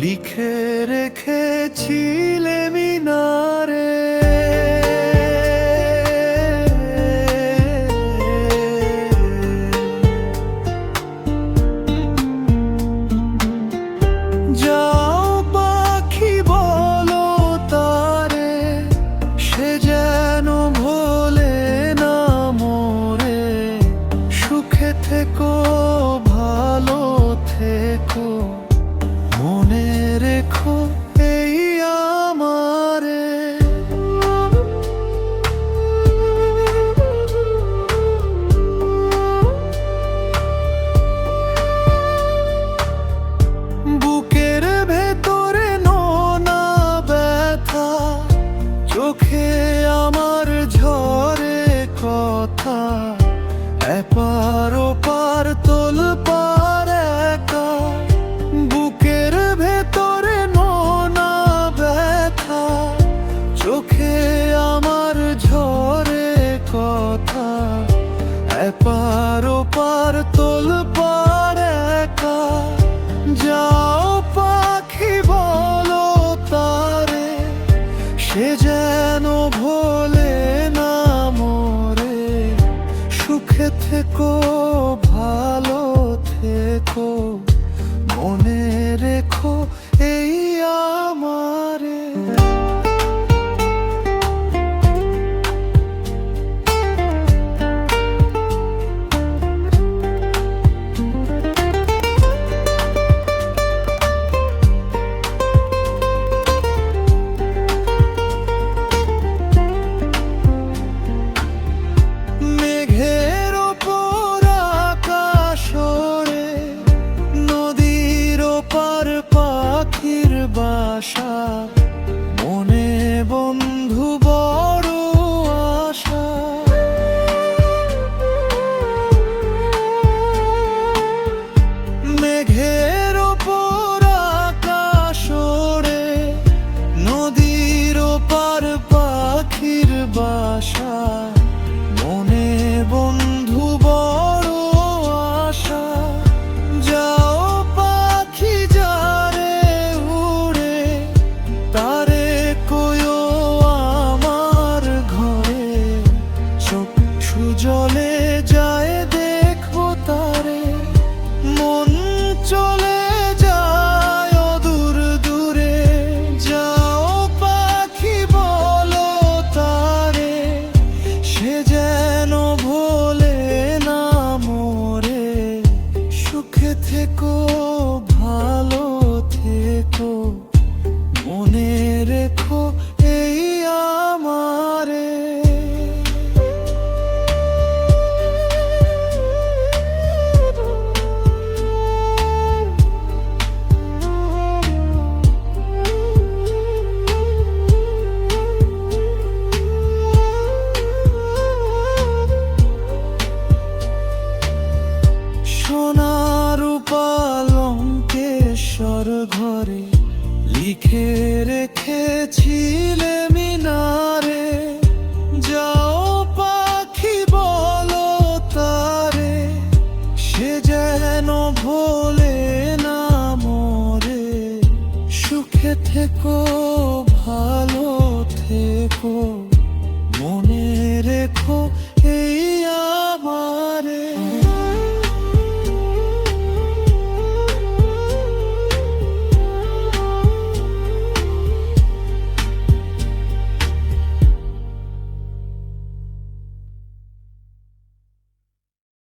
লিখে রেখেছিলে মিনারে। যাও পাখি বলো তারে, সে যেন ভোলে না মোরে। সুখে থেকো, ভালো থেকো, মনে রেখো এই আমারে। বুকের ভেতরে নোনা ব্যথা, চোখে আমার ঝরে কথা। এপার ওপার তোলপার একা, বুকের ভেতরে নোনা ব্যথা, চোখে আমার ঝরে কথা। এপার ওপার তোলপার একা, যাও পাখি বলো তারে, সে যেন ভোলে না মোরে। সুখে থেকো, ভালো থেকো, মনে রেখো এই আমারে। মেঘের ওপর আকাশ ওড়ে, নদীর ওপার পাখির বাসা। মনে বন্ধু বড় আশা, মেঘের ওপর আকাশ ওড়ে, নদীর ওপার পাখির বাসা। মনে বন্ধু বড় আশা, যাও পাখি যারে উড়ে, তারে কয়ো আমার ঘরে। চোখ সুজলে যায় দেখবো তারে, মন চলে যায় অদূর দূরে। যাও পাখি বলো তারে, সে যেন ভোলে না মোরে। সুখে থেকো, ভালো থেকো, মনে রেখো এই আমারে। সোনার পালঙ্কেশ্বর ঘরে, লিখে রেখেছিলে মিনারে। যাও পাখি বলো তারে, সে যেন ভোলে না মোরে। সুখে থেকো, ভালো থেকো, মনে রেখো এই